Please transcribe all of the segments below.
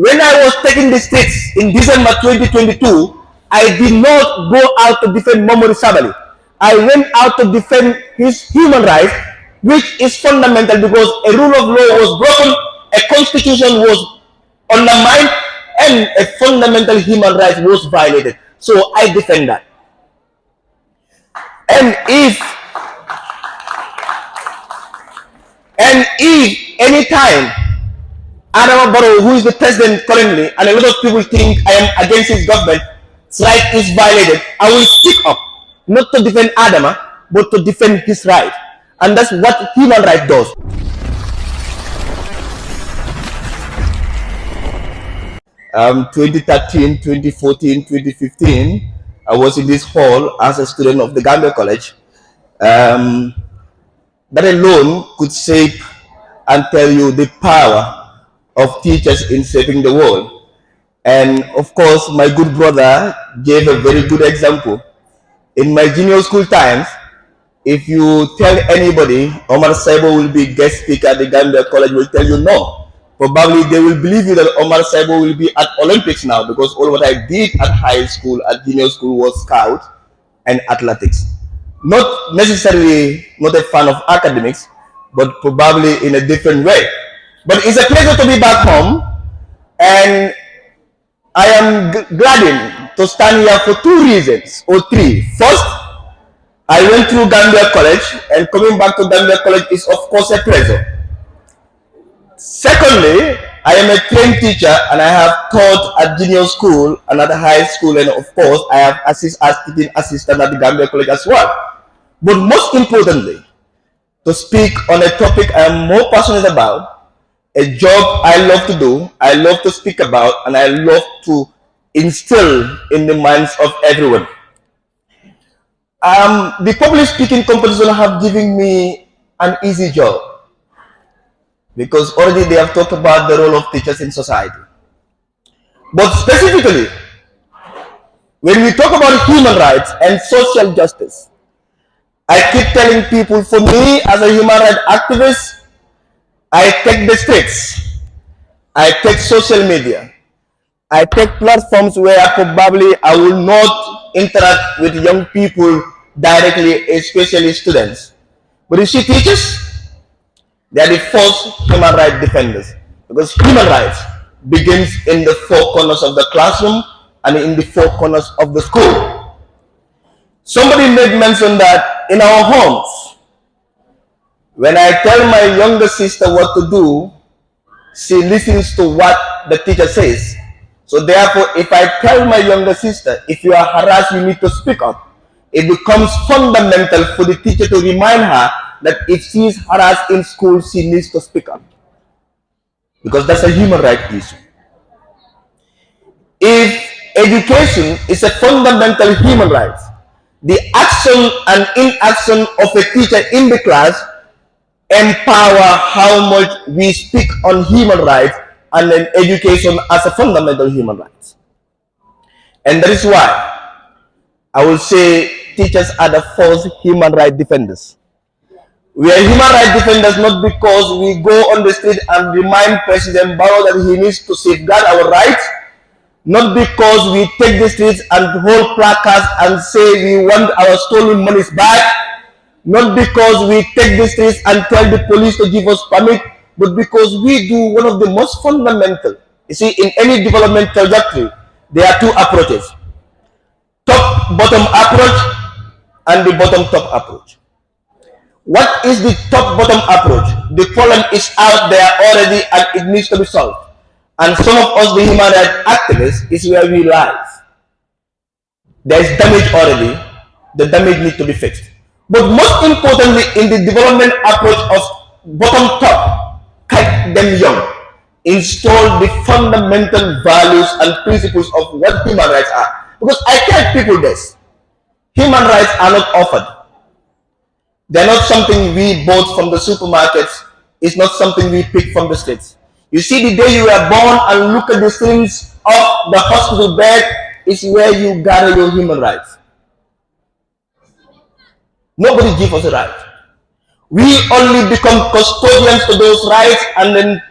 when I was taking the streets in December 2022, I did not go out to defend Momodou Sabally. I went out to defend his human rights, which is fundamental because a rule of law was broken, a constitution was undermined, and a fundamental human right was violated. So I defend that. And if any time Adama Barrow, who is the president currently, and a lot of people think I am against his government, right is violated, I will speak up, not to defend Adama, but to defend his right. And that's what human right does. Um, 2013, 2014, 2015, I was in this hall as a student of the Gambia College. That alone could shape and tell you the power of teachers in shaping the world. And of course, my good brother gave a very good example. In my junior school times, if you tell anybody Omar Saibou will be guest speaker at the Gambia College, will tell you no. Probably they will believe you that Omar Saibou will be at Olympics now, because all what I did at high school, at junior school, was scout and athletics. Not necessarily not a fan of academics, but probably in a different way. But it's a pleasure to be back home, and I am glad to stand here for two reasons, or three. First, I went through Gambia College, and coming back to Gambia College is of course a pleasure. Secondly, I am a trained teacher, and I have taught at junior school and at high school, and of course I have assisted as teaching assistant at the Gambia College as well. But most importantly, to speak on a topic I am more passionate about, a job I love to do, I love to speak about, and I love to instill in the minds of everyone. The public speaking competition have given me an easy job, because already they have talked about the role of teachers in society. But specifically, when we talk about human rights and social justice, I keep telling people, for me as a human rights activist, I take the streets, I take social media, I take platforms where probably I will not interact with young people directly, especially students. But you see, teachers, they are the first human rights defenders, because human rights begins in the four corners of the classroom and in the four corners of the school. Somebody made mention that in our homes, when I tell my younger sister what to do, she listens to what the teacher says. So therefore, if I tell my younger sister, if you are harassed, you need to speak up, it becomes fundamental for the teacher to remind her that if she is harassed in school, she needs to speak up, because that's a human rights issue. If education is a fundamental human right, the action and inaction of a teacher in the class empower how much we speak on human rights and then education as a fundamental human right. And that is why I will say teachers are the first human rights defenders. We are human rights defenders not because we go on the street and remind President Barrow that he needs to safeguard our rights, not because we take the streets and hold placards and say we want our stolen monies back, not because we take the streets and tell the police to give us permit, but because we do one of the most fundamental. You see, in any development trajectory, there are two approaches: top-bottom approach and the bottom-top approach. What is the top-bottom approach? The problem is out there already and it needs to be solved. And some of us, the human rights activists, is where we live. There is damage already. The damage needs to be fixed. But most importantly, in the development approach of bottom-top, keep them young. Install the fundamental values and principles of what human rights are. Because I tell people this: human rights are not offered. They're not something we bought from the supermarkets. It's not something we pick from the streets. You see, the day you were born and look at the strings of the hospital bed is where you gather your human rights. Nobody gives us a right. We only become custodians to those rights and then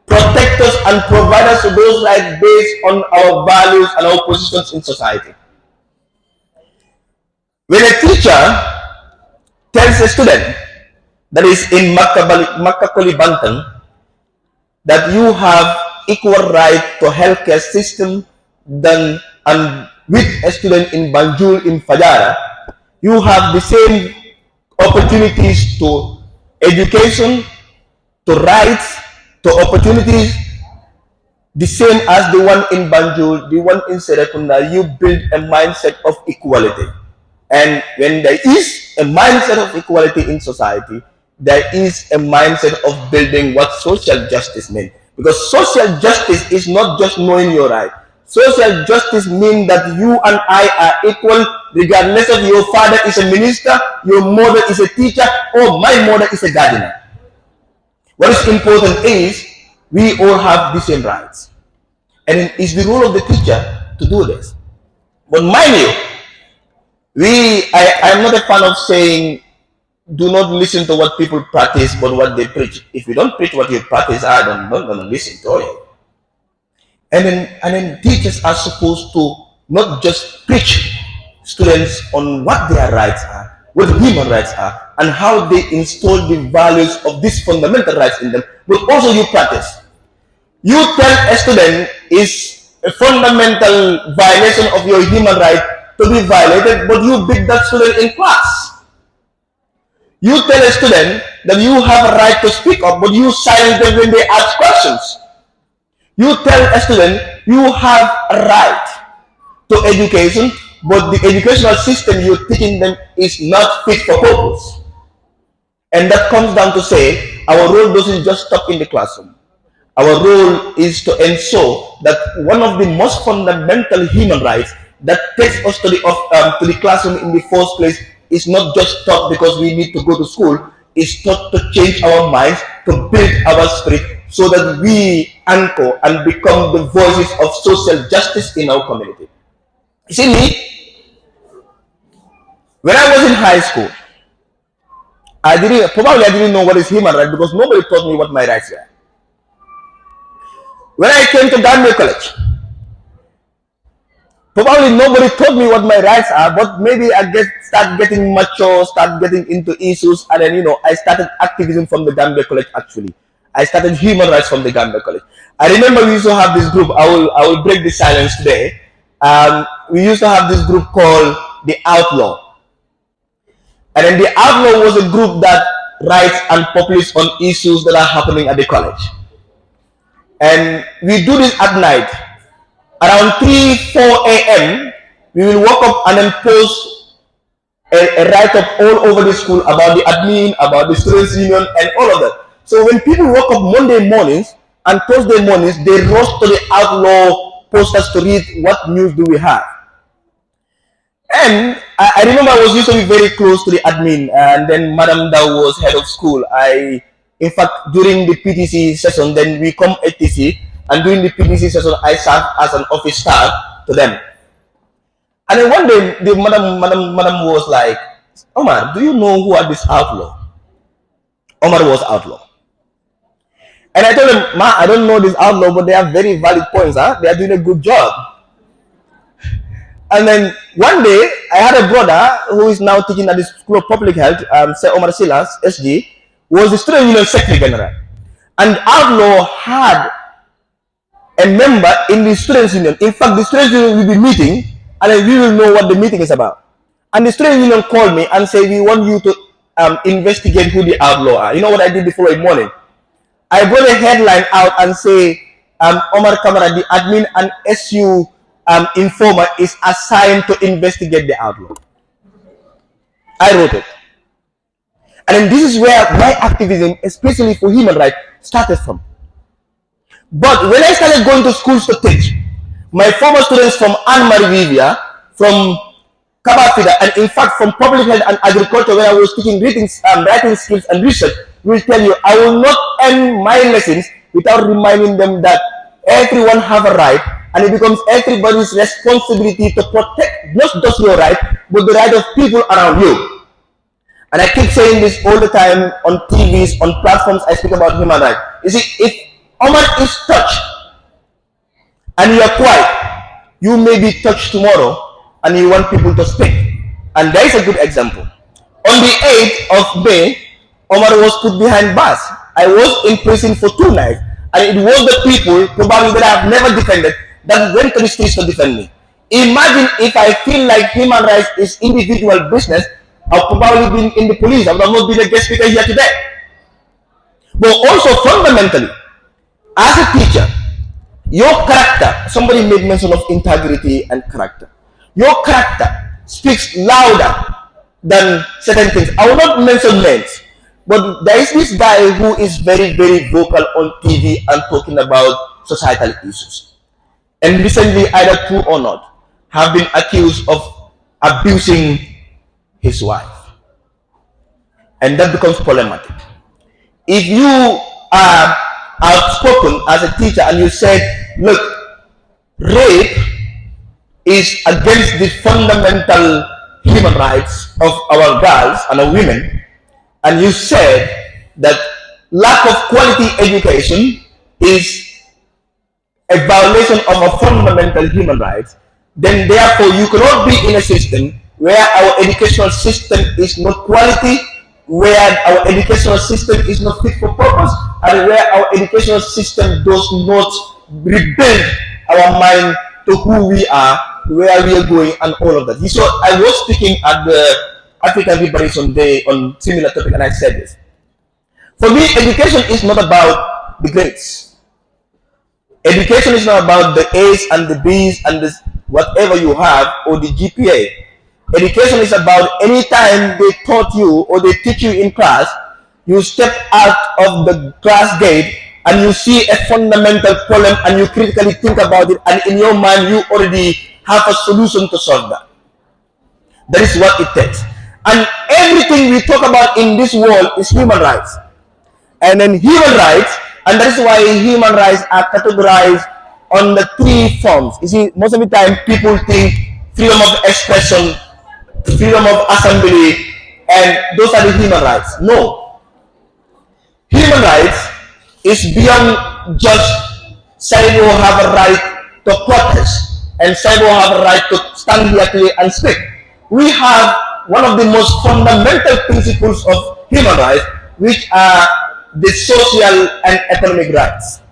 protect us, and provide us with those rights based on our values and our positions in society. When a teacher tells a student that is in Makakoli Bantan that you have equal right to healthcare system than and with a student in Banjul in Fajara, you have the same opportunities to education, to rights, to opportunities, the same as the one in Banjul, the one in Serekunda. You build a mindset of equality. And when there is a mindset of equality in society, there is a mindset of building what social justice means. Because social justice is not just knowing your right. Social justice means that you and I are equal, regardless of your father is a minister, your mother is a teacher, or my mother is a gardener. What is important is we all have the same rights. And it's the role of the teacher to do this. But mind you, I'm not a fan of saying do not listen to what people practice but what they preach. If you don't preach what you practice, I don't listen to you. And then teachers are supposed to not just preach students on what their rights are, what human rights are, and how they install the values of these fundamental rights in them, but also you practice. You tell a student is a fundamental violation of your human right to be violated, but you beat that student in class. You tell a student that you have a right to speak up, but you silence them when they ask questions. You tell a student you have a right to education, but the educational system you're teaching them is not fit for purpose. And that comes down to say our role doesn't just stop in the classroom. Our role is to ensure that one of the most fundamental human rights that takes us to the classroom in the first place is not just taught because we need to go to school. It's taught to change our minds, to build our spirit, so that we anchor and become the voices of social justice in our community. You see me, when I was in high school, I didn't know what is human right because nobody taught me what my rights were. When I came to Gambia College, probably nobody told me what my rights are, but maybe I start getting mature, start getting into issues, and then I started activism from the Gambia College. Actually, I started human rights from the Gambia College. I remember we used to have this group. I will break the silence today. We used to have this group called the Outlaw, and then the Outlaw was a group that writes and publishes on issues that are happening at the college. And we do this at night. Around 3-4 a.m., we will wake up and then post a write-up all over the school about the admin, about the students' union, and all of that. So when people wake up Monday mornings and Thursday mornings, they rush to the Outlaw posters to read what news do we have. And I remember I was used to be very close to the admin, and then Madam Dow was head of school. In fact, during the PTC session, then we come ATC, and during the PTC session, I serve as an office staff to them. And then one day, the madam was like, Omar, do you know who are this outlaw? Omar was outlaw. And I told him, Ma, I don't know this outlaw, but they have very valid points. Huh? They are doing a good job. And then one day, I had a brother who is now teaching at the School of Public Health, Sir Omar Silas, SG, was the Student Union Secretary General. And outlaw had a member in the Students' Union. In fact, the Students' Union will be meeting, and then we will know what the meeting is about. And the Students' Union called me and said, we want you to investigate who the outlaw are. You know what I did the following morning? I brought a headline out and say, Omar Camara, the admin and SU informer is assigned to investigate the outlaw. I wrote it. And then this is where my activism, especially for human rights, started from. But when I started going to schools to teach, my former students from Anne-Marie Vivia, from Kabafida, and in fact from public health and agriculture, where I was teaching writing skills and research, will tell you I will not end my lessons without reminding them that everyone have a right, and it becomes everybody's responsibility to protect not just your right, but the right of people around you. And I keep saying this all the time on TVs, on platforms I speak about human rights. You see, Omar is touched and you are quiet, you may be touched tomorrow and you want people to speak. And there is a good example. On the 8th of May, Omar was put behind bars. I was in prison for 2 nights, and it was the people, probably that I have never defended, that went to the streets to defend me. Imagine if I feel like human rights is individual business, I've probably been in the police. I would have not been a guest speaker here today. But also fundamentally, as a teacher, your character, somebody made mention of integrity and character. Your character speaks louder than certain things. I will not mention names, but there is this guy who is very, very vocal on TV and talking about societal issues. And recently, either true or not, have been accused of abusing his wife. And that becomes problematic. If you are outspoken as a teacher and you said, look, rape is against the fundamental human rights of our girls and our women, and you said that lack of quality education is a violation of our fundamental human rights, then therefore you cannot be in a system where our educational system is not quality, where our educational system is not fit for purpose, and where our educational system does not rebuild our mind to who we are, where we are going, and all of that. So I was speaking at the African Liberation Day on similar topic, and I said this. For me, education is not about the grades. Education is not about the A's and the B's and the whatever you have or the GPA. Education is about any time they taught you or they teach you in class, you step out of the class gate and you see a fundamental problem and you critically think about it, and in your mind you already have a solution to solve that. That is what it takes. And everything we talk about in this world is human rights. And then human rights, and that is why human rights are categorized on the 3 forms. You see, most of the time people think freedom of expression, freedom of assembly, and those are the human rights. No. Human rights is beyond just Saibou have a right to protest and Saibou have a right to stand here today and speak. We have one of the most fundamental principles of human rights, which are the social and economic rights.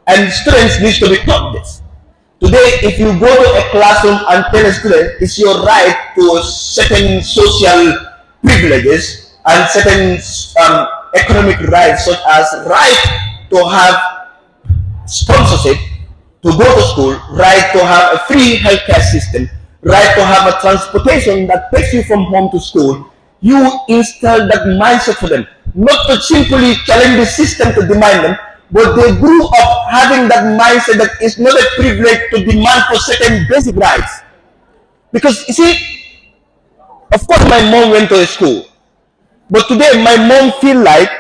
And students need to be taught this. Today, if you go to a classroom and tell a student it's your right to certain social privileges and certain economic rights, such as right to have sponsorship, to go to school, right to have a free healthcare system, right to have a transportation that takes you from home to school, you instill that mindset for them. Not to simply challenge the system to demand them, but they grew up having that mindset that it's not a privilege to demand for certain basic rights. Because you see, of course my mom went to a school, but today my mom feel like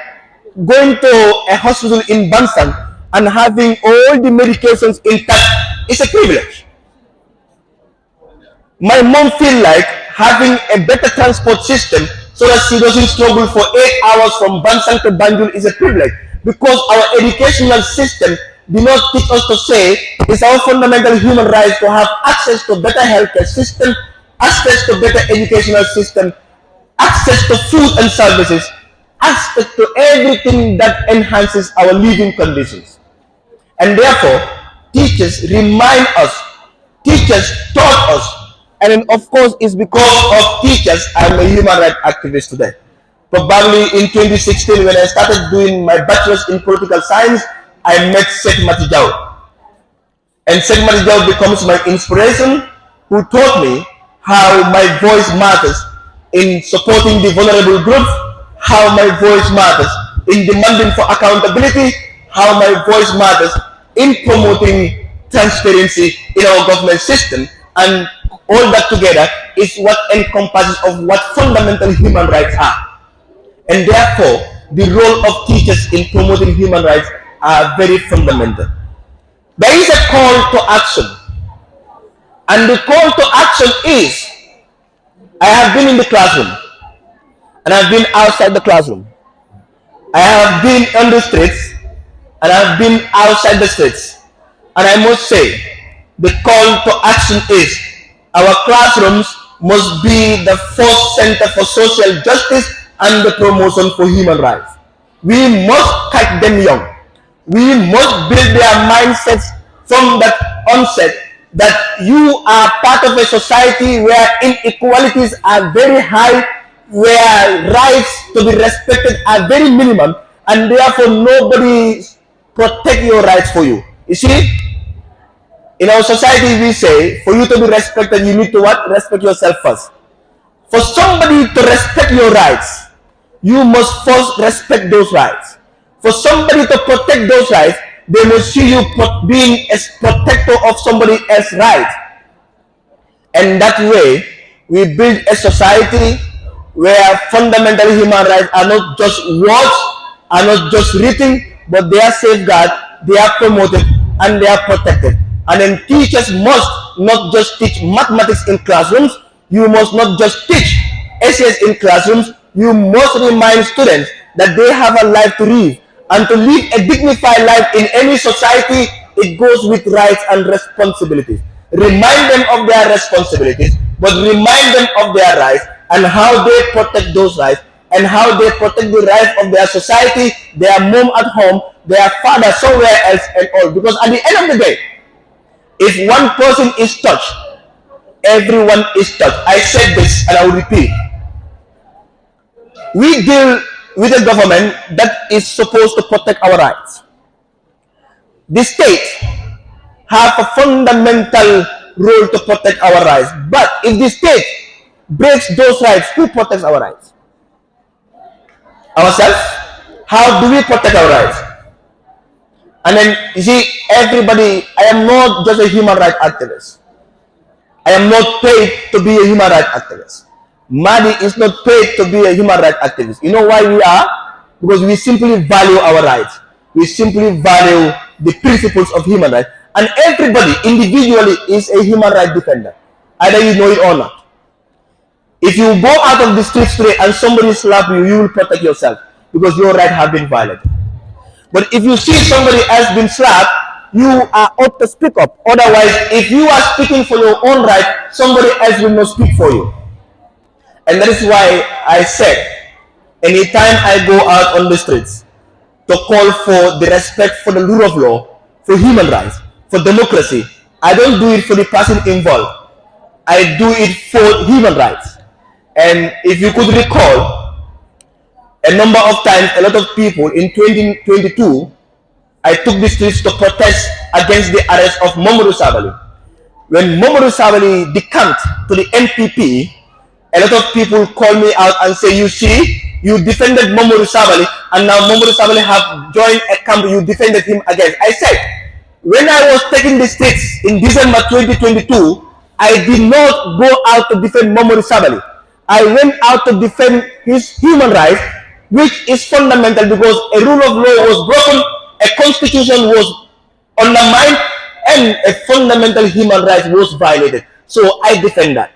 going to a hospital in Bansang and having all the medications intact is a privilege. My mom feel like having a better transport system so that she doesn't struggle for 8 hours from Bansang to Banjul is a privilege, because our educational system do not teach us to say it's our fundamental human rights to have access to better healthcare system, access to better educational system, access to food and services, access to everything that enhances our living conditions. And therefore, teachers remind us, teachers taught us, and then of course it's because of teachers I'm a human rights activist today. Probably in 2016 when I started doing my bachelor's in political science, I met Sheikh Matijau. And Sheikh Matijau becomes my inspiration, who taught me how my voice matters in supporting the vulnerable groups, how my voice matters in demanding for accountability, how my voice matters in promoting transparency in our government system, and all that together is what encompasses of what fundamental human rights are. And therefore, the role of teachers in promoting human rights are very fundamental. There is a call to action. And the call to action is, I have been in the classroom, and I have been outside the classroom. I have been on the streets, and I've been outside the streets, and I must say, the call to action is our classrooms must be the first center for social justice and the promotion for human rights. We must catch them young. We must build their mindsets from that onset that you are part of a society where inequalities are very high, where rights to be respected are very minimum, and therefore nobody protect your rights for you. You see, in our society we say, for you to be respected, you need to what? Respect yourself first. For somebody to respect your rights, you must first respect those rights. For somebody to protect those rights, they must see you being a protector of somebody else's rights. And that way, we build a society where fundamental human rights are not just words, are not just written, but they are safeguarded, they are promoted, and they are protected. And then teachers must not just teach mathematics in classrooms, you must not just teach essays in classrooms, you must remind students that they have a life to live. And to live a dignified life in any society, it goes with rights and responsibilities. Remind them of their responsibilities, but remind them of their rights and how they protect those rights and how they protect the rights of their society, their mom at home, their father somewhere else, and all. Because at the end of the day, if one person is touched, everyone is touched. I said this and I will repeat. We deal with a government that is supposed to protect our rights. The state have a fundamental role to protect our rights. But if the state breaks those rights, who protects our rights? Ourselves? How do we protect our rights? And then, you see, everybody, I am not just a human rights activist. I am not paid to be a human rights activist. Madi is not paid to be a human rights activist. You know why we are? Because we simply value our rights. We simply value the principles of human rights. And everybody individually is a human rights defender. Either you know it or not. If you go out of the street today and somebody slap you, you will protect yourself because your rights have been violated. But if you see somebody else being slapped, you are ought to speak up. Otherwise, if you are speaking for your own right, somebody else will not speak for you. And that is why I said, anytime I go out on the streets to call for the respect for the rule of law, for human rights, for democracy, I don't do it for the person involved. I do it for human rights. And if you could recall, a number of times, a lot of people in 2022, I took the streets to protest against the arrest of Momodou Sabally. When Momodou Sabally decamped to the NPP, a lot of people call me out and say, you see, you defended Momodou Sabally, and now Momodou Sabally have joined a camp you defended him against. I said, when I was taking the streets in December 2022, I did not go out to defend Momodou Sabally. I went out to defend his human rights, which is fundamental because a rule of law was broken, a constitution was undermined, and a fundamental human right was violated. So I defend that.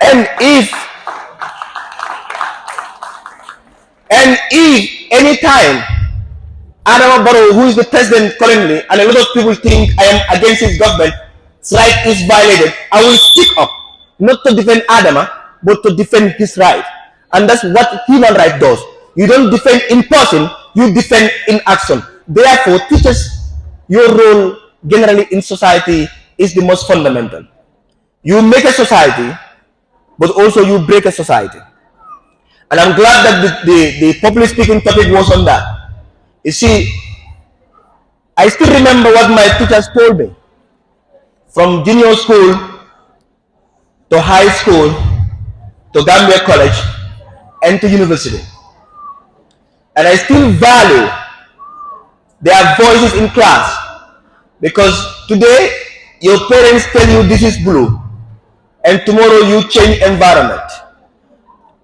And if any time Adama Barrow, who is the president currently, and a lot of people think I am against his government, right is violated, I will speak up, not to defend Adama, but to defend his right. And that's what human right does. You don't defend in person, you defend in action. Therefore, teachers, your role generally in society is the most fundamental. You make a society, but also you break a society. And I'm glad that the public speaking topic was on that. You see, I still remember what my teachers told me. From junior school to high school to Gambia College and to university. And I still value their voices in class, because today your parents tell you this is blue, and tomorrow you change environment,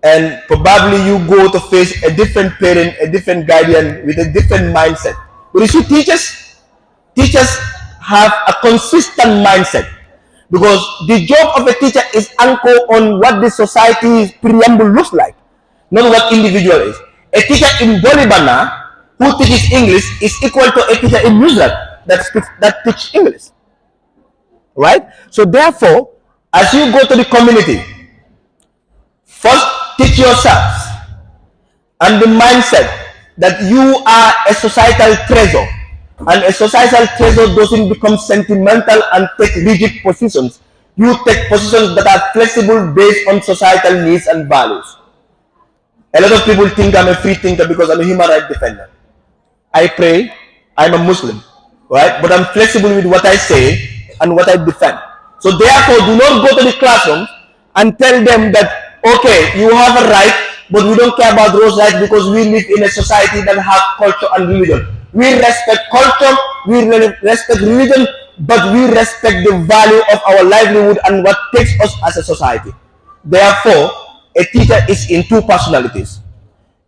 and probably you go to face a different parent, a different guardian with a different mindset. But you see, teachers have a consistent mindset, because the job of a teacher is anchored on what the society's preamble looks like, not what individual is. A teacher in Bolibana who teaches English is equal to a teacher in New Zealand that teach English, right? So therefore, as you go to the community, first teach yourselves and the mindset that you are a societal treasure, and a societal treasure doesn't become sentimental and take rigid positions. You take positions that are flexible based on societal needs and values. A lot of people think I'm a free thinker because I'm a human rights defender. I pray, I'm a Muslim, right? But I'm flexible with what I say and what I defend. So therefore, do not go to the classroom and tell them that, okay, you have a right, but we don't care about those rights because we live in a society that has culture and religion. We respect culture, we respect religion, but we respect the value of our livelihood and what takes us as a society. Therefore, a teacher is in two personalities: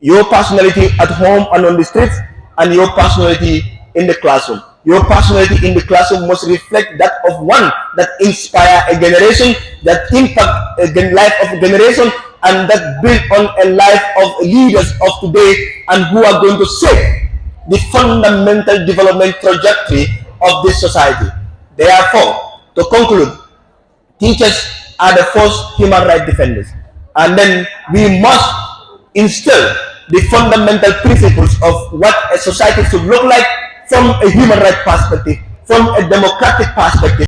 your personality at home and on the streets, and your personality in the classroom. Your personality in the classroom must reflect that of one that inspire a generation, that impact the life of a generation, and that build on a life of leaders of today and who are going to shape the fundamental development trajectory of this society. Therefore, to conclude, teachers are the first human rights defenders. And then we must instill the fundamental principles of what a society should look like from a human rights perspective, from a democratic perspective.